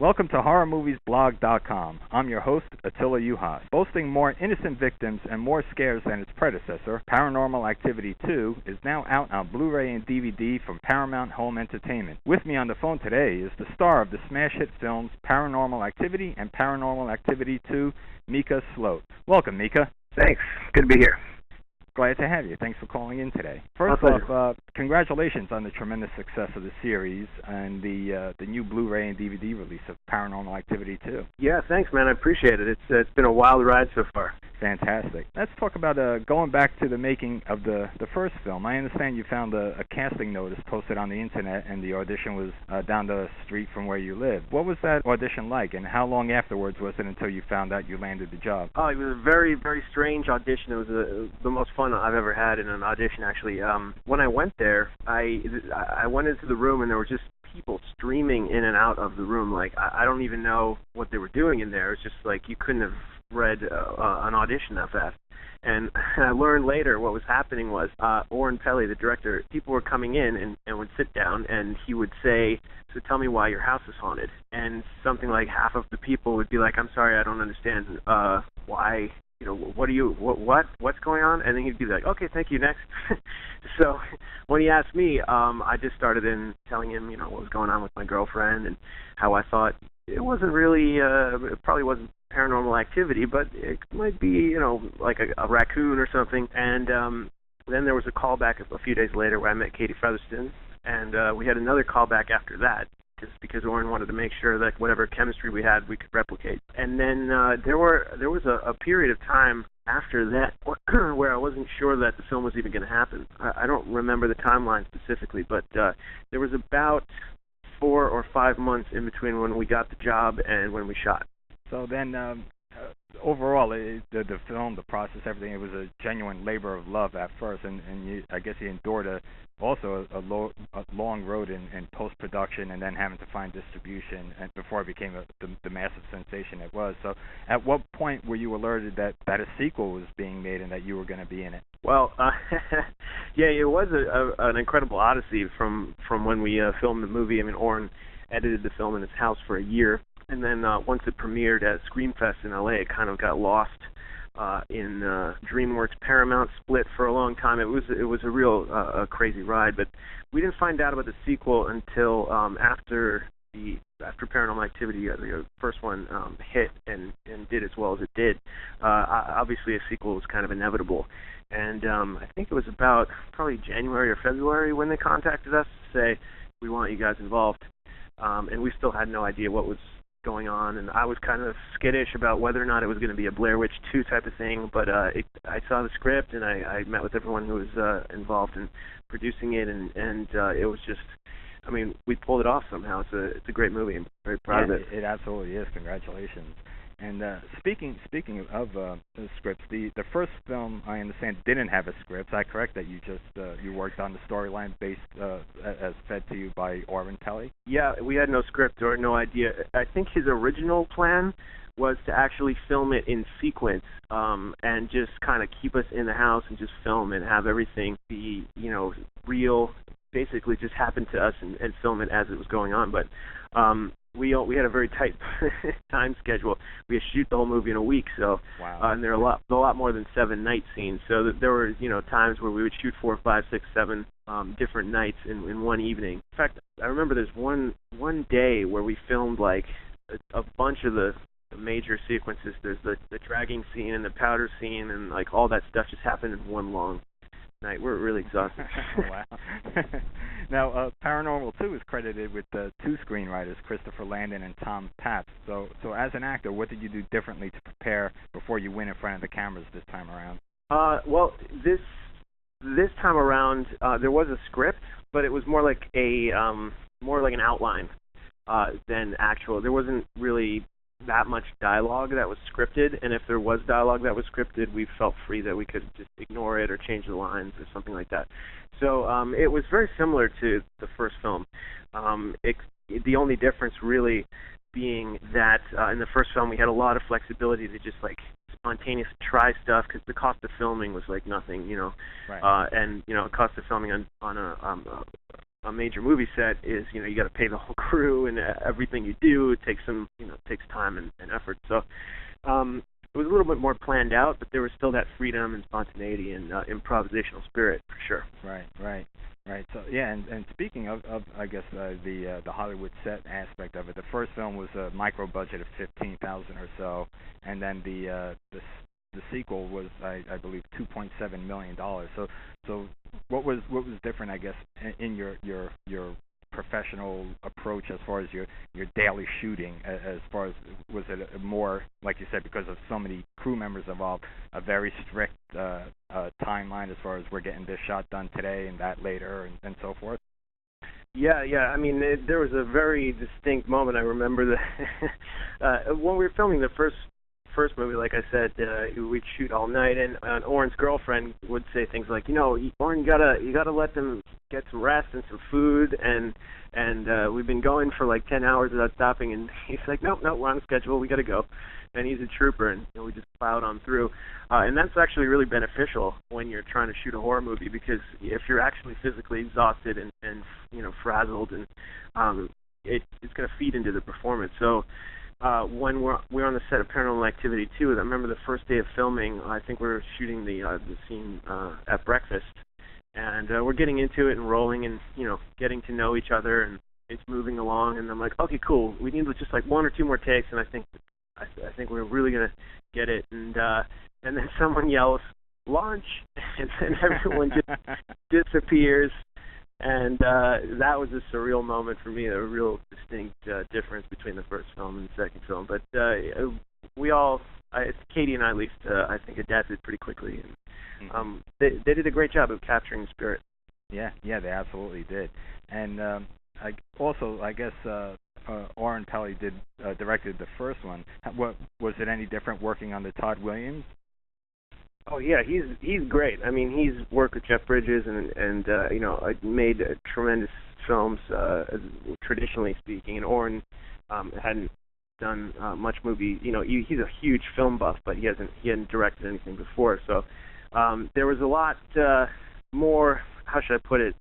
Welcome to HorrorMoviesBlog.com. I'm your host, Attila Uhas. Boasting more innocent victims and more scares than its predecessor, Paranormal Activity 2 is now out on Blu-ray and DVD from Paramount Home Entertainment. With me on the phone today is the star of the smash hit films Paranormal Activity and Paranormal Activity 2, Micah Sloat. Welcome, Micah. Thanks. Good to be here. Glad to have you. Thanks for calling in today. First off, congratulations on the tremendous success of the series and the new Blu-ray and DVD release of Paranormal Activity 2. Yeah, thanks, man. I appreciate it. It's been a wild ride so far. Fantastic. Let's talk about going back to the making of the first film. I understand you found a casting notice posted on the internet, and the audition was down the street from where you live. What was that audition like, and how long afterwards was it until you found out you landed the job? Oh, it was a very, very strange audition. It was the most fun I've ever had in an audition, actually. When I went there, I went into the room, and there were just people streaming in and out of the room. Like, I don't even know what they were doing in there. It's just like you couldn't have read an audition that fast. And I learned later what was happening was Oren Peli, the director, people were coming in and would sit down, and he would say, "So tell me why your house is haunted." And something like half of the people would be like, "I'm sorry, I don't understand. Why? You know, what's going on?" And then he'd be like, "Okay, thank you, next." So when he asked me, I just started in telling him, what was going on with my girlfriend and how I thought it wasn't really, it probably wasn't paranormal activity, but it might be, like a raccoon or something. And then there was a callback a few days later where I met Katie Featherston, and we had another callback after that, just because Oren wanted to make sure that whatever chemistry we had, we could replicate. And then there was a period of time after that where I wasn't sure that the film was even going to happen. I don't remember the timeline specifically, but there was about 4 or 5 months in between when we got the job and when we shot. So then, overall, the film, the process, everything, it was a genuine labor of love at first, and I guess you endured a long road in post-production and then having to find distribution and before it became the massive sensation it was. So at what point were you alerted that a sequel was being made and that you were going to be in it? Well, yeah, it was an incredible odyssey from when we filmed the movie. I mean, Oren edited the film in his house for a year. And then once it premiered at Screamfest in LA, it kind of got lost in DreamWorks Paramount split for a long time. It was a real crazy ride, but we didn't find out about the sequel until after Paranormal Activity, the first one, hit and did as well as it did. Obviously, a sequel was kind of inevitable, and I think it was about probably January or February when they contacted us to say, "We want you guys involved," and we still had no idea what was going on, and I was kind of skittish about whether or not it was going to be a Blair Witch 2 type of thing, but I saw the script, and I met with everyone who was involved in producing it, and it was just, I mean, we pulled it off somehow. It's a great movie. I'm very proud of it. It absolutely is. Congratulations. And speaking of the scripts, the first film, I understand, didn't have a script. Is that correct? That you just you worked on the storyline based as fed to you by Oren Peli? Yeah, we had no script or no idea. I think his original plan was to actually film it in sequence and just kind of keep us in the house and just film and have everything be, real. Basically, just happen to us and film it as it was going on. But we had a very tight time schedule. We had to shoot the whole movie in a week, so wow. And there are a lot more than 7 night scenes. So there were times where we would shoot 4, 5, 6, 7 different nights in one evening. In fact, I remember there's one day where we filmed like a bunch of the major sequences. There's the dragging scene and the powder scene, and like all that stuff just happened in one long night. We're really exhausted. Wow. Now, Paranormal 2 is credited with 2 screenwriters, Christopher Landon and Tom Pabst. So as an actor, what did you do differently to prepare before you went in front of the cameras this time around? Well, this time around, there was a script, but it was more like an outline than actual. There wasn't really that much dialogue that was scripted, and if there was dialogue that was scripted, we felt free that we could just ignore it or change the lines or something like that. So it was very similar to the first film. The only difference really being that in the first film we had a lot of flexibility to just like spontaneously try stuff because the cost of filming was like nothing, Right. and cost of filming on a a major movie set is, you got to pay the whole crew and everything you do. It takes takes time and effort. So it was a little bit more planned out, but there was still that freedom and spontaneity and improvisational spirit for sure. Right. So yeah, and speaking of I guess the Hollywood set aspect of it, the first film was a micro budget of 15,000 or so, and then the sequel was I believe $2.7 million. So what was different, I guess, in your professional approach as far as your daily shooting? As far as, was it a more, like you said, because of so many crew members involved, a very strict timeline as far as we're getting this shot done today and that later and so forth? Yeah. I mean, there was a very distinct moment. I remember that when we were filming the first movie, like I said, we'd shoot all night, and Oren's girlfriend would say things like, Oren, you gotta let them get some rest and some food, and we've been going for like 10 hours without stopping, and he's like, no, we're on schedule, we gotta go. And he's a trooper, and we just plowed on through. And that's actually really beneficial when you're trying to shoot a horror movie, because if you're actually physically exhausted and frazzled, and it's going to feed into the performance. So when we're on the set of Paranormal Activity 2, I remember the first day of filming, I think we were shooting the scene at breakfast, and we're getting into it and rolling and, getting to know each other, and it's moving along, and I'm like, okay, cool, we need just like one or two more takes, and I think we're really going to get it, and then someone yells, launch, and then everyone just disappears. And that was a surreal moment for me, a real distinct difference between the first film and the second film. But we all, Katie and I at least, I think adapted pretty quickly. And they did a great job of capturing the spirit. Yeah, they absolutely did. And I guess Oren Peli directed the first one. What was it any different working on the Todd Williams? Oh yeah, he's great. I mean, he's worked with Jeff Bridges and made tremendous films, traditionally speaking. And Oren hadn't done much movie. He's a huge film buff, but he hadn't directed anything before. So there was a lot more. How should I put it?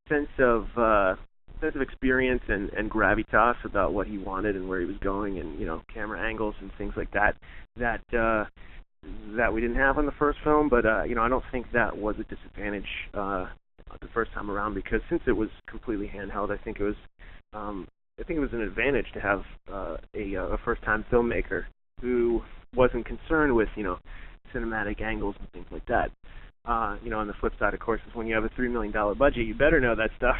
Sense of experience and gravitas about what he wanted and where he was going, and camera angles and things like that that we didn't have on the first film. But I don't think that was a disadvantage the first time around, because since it was completely handheld, I think it was an advantage to have a first-time filmmaker who wasn't concerned with cinematic angles and things like that. On the flip side, of course, is when you have a $3 million budget, you better know that stuff.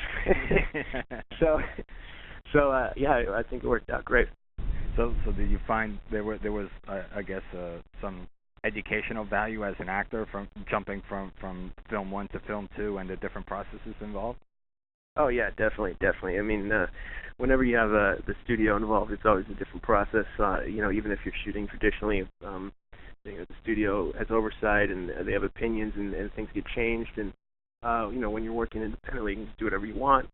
So I think it worked out great. So did you find there was I guess some educational value as an actor from jumping from film 1 to film 2 and the different processes involved? Oh yeah, definitely. I mean, whenever you have the studio involved, it's always a different process. Even if you're shooting traditionally, the studio has oversight and they have opinions, and things get changed. And when you're working independently, you can just do whatever you want.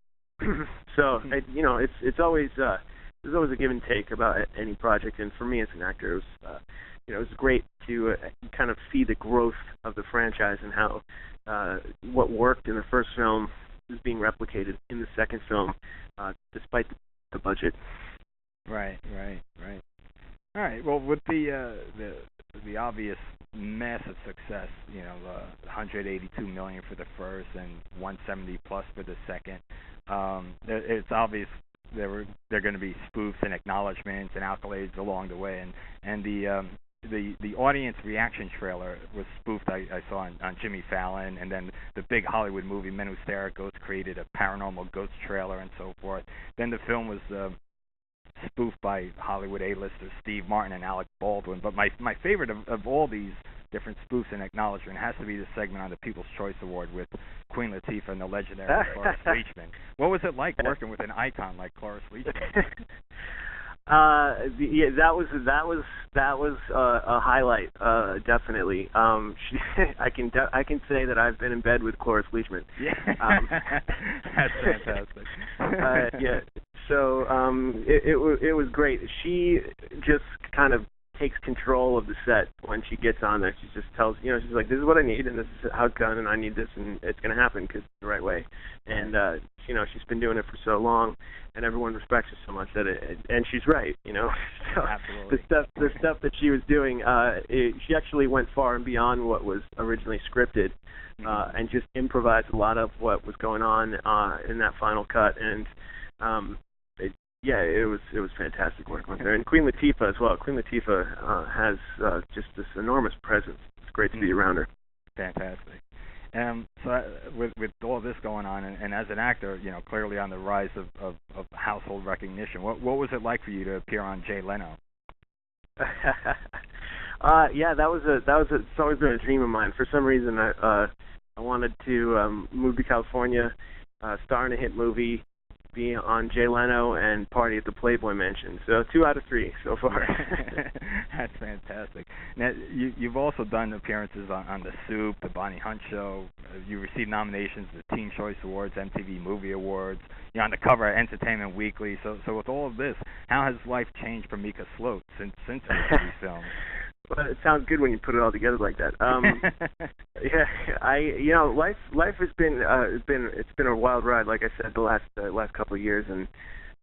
So it's always there's always a give and take about any project. And for me as an actor, it was great to kind of see the growth of the franchise and how what worked in the first film is being replicated in the second film, despite the budget. Right. All right. Well, with the obvious massive success, $182 million for the first and $170 plus for the second, it's obvious there are going to be spoofs and acknowledgments and accolades along the way, and the audience reaction trailer was spoofed. I saw on Jimmy Fallon, and then the big Hollywood movie Men Who Stare at Ghosts created a paranormal ghost trailer and so forth. Then the film was spoofed by Hollywood A-listers Steve Martin and Alec Baldwin. But my favorite of all these different spoofs and acknowledgement has to be the segment on the People's Choice Award with Queen Latifah and the legendary Cloris Leachman. What was it like working with an icon like Cloris Leachman? That was a highlight, definitely. I can say that I've been in bed with Cloris Leachman. Yeah, that's fantastic. Yeah. So it was great. She just kind of takes control of the set when she gets on there. She just tells, she's like, this is what I need, and this is how it's done, and I need this, and it's going to happen because it's the right way. And, she's been doing it for so long, and everyone respects her so much that and she's right, So Absolutely. the stuff that she was doing, she actually went far and beyond what was originally scripted, and just improvised a lot of what was going on in that final cut, and it was fantastic working with her. And Queen Latifah as well. Queen Latifah has just this enormous presence. It's great to be around her. Fantastic. So with all this going on, and as an actor, clearly on the rise of household recognition, what was it like for you to appear on Jay Leno? It's always been a dream of mine. For some reason, I wanted to move to California, star in a hit movie, be on Jay Leno, and party at the Playboy Mansion. So 2 out of 3 so far. That's fantastic. Now, you've also done appearances on The Soup, The Bonnie Hunt Show. You received nominations at the Teen Choice Awards, MTV Movie Awards. You're on the cover of Entertainment Weekly. So with all of this, how has life changed for Micah Sloat since these films? Well, it sounds good when you put it all together like that. Life has been it's been a wild ride, like I said, the last couple of years, and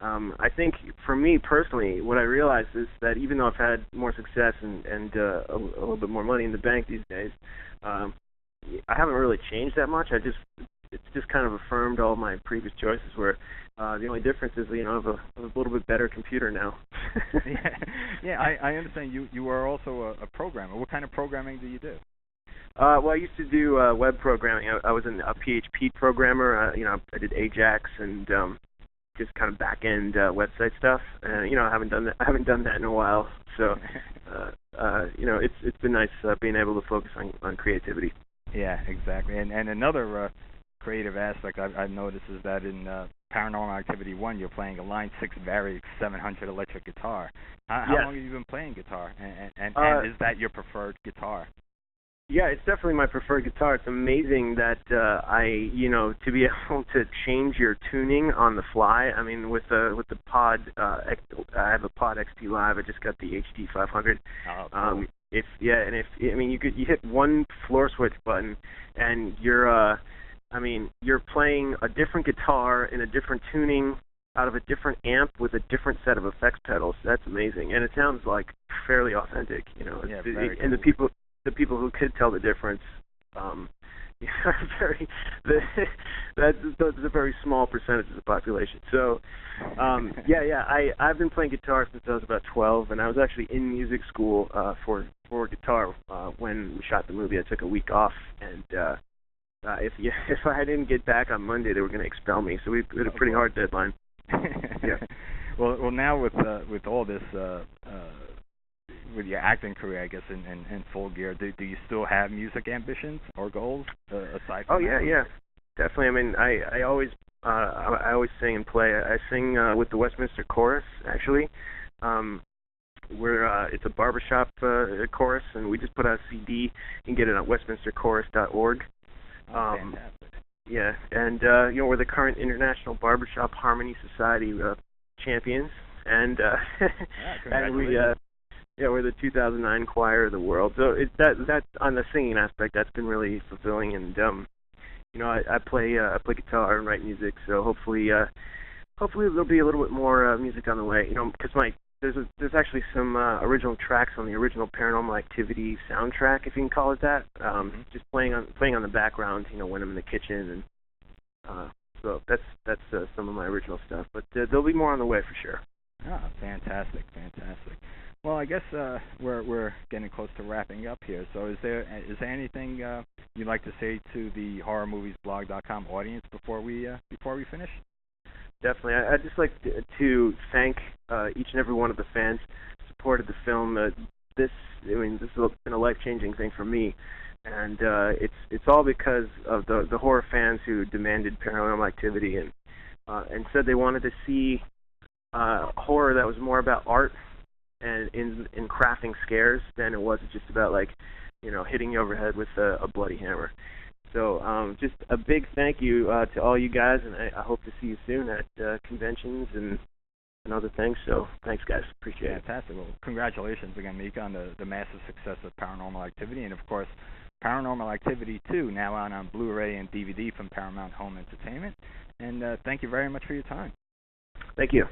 I think for me personally, what I realized is that even though I've had more success and a little bit more money in the bank these days, I haven't really changed that much. It's just kind of affirmed all my previous choices. Where the only difference is, I have a little bit better computer now. I understand. You are also a programmer. What kind of programming do you do? Well, I used to do web programming. I was a PHP programmer. I did Ajax and just kind of back end website stuff. And I haven't done that in a while. So it's been nice being able to focus on creativity. Yeah, exactly. And another creative aspect I've noticed is that in Paranormal Activity 1, you're playing a Line 6 Varix 700 electric guitar. How long have you been playing guitar? And is that your preferred guitar? Yeah, it's definitely my preferred guitar. It's amazing that to be able to change your tuning on the fly. I mean, with the Pod, I have a Pod XT Live. I just got the HD 500. Oh, cool. You hit one floor switch button, and you're playing a different guitar in a different tuning out of a different amp with a different set of effects pedals. That's amazing, and it sounds like fairly authentic. Very cool. And the people who could tell the difference, that's a very small percentage of the population. So, I've been playing guitar since I was about 12, and I was actually in music school for guitar when we shot the movie. I took a week off, and if I didn't get back on Monday, they were going to expel me. So we had a pretty hard deadline. Yeah. Well, now with all this, with your acting career, I guess, in full gear, do you still have music ambitions or goals aside from that? Yeah, definitely. I mean, I always sing and play. I sing with the Westminster Chorus, actually. It's a barbershop chorus, and we just put out a CD. You can get it at westminsterchorus.org. Fantastic. Yeah, and we're the current International Barbershop Harmony Society champions, and we're the 2009 choir of the world. So that on the singing aspect, that's been really fulfilling, and I play guitar and write music. So hopefully there'll be a little bit more music on the way. Because there's actually some original tracks on the original Paranormal Activity soundtrack, if you can call it that. Just playing on the background, when I'm in the kitchen, and so that's some of my original stuff. But there'll be more on the way for sure. Ah, fantastic. Well, I guess we're getting close to wrapping up here. So is there anything you'd like to say to the horrormoviesblog.com audience before we finish? Definitely. I'd just like to thank each and every one of the fans who supported the film. This has been a life-changing thing for me, and it's all because of the horror fans who demanded Paranormal Activity and said they wanted to see horror that was more about art and in crafting scares than it was just about hitting you over the head with a bloody hammer. So just a big thank you to all you guys, and I hope to see you soon at conventions and and other things. So thanks, guys. Appreciate it. Fantastic. Well, congratulations again, Micah, on the massive success of Paranormal Activity, and of course, Paranormal Activity 2, now out on Blu-ray and DVD from Paramount Home Entertainment. And thank you very much for your time. Thank you.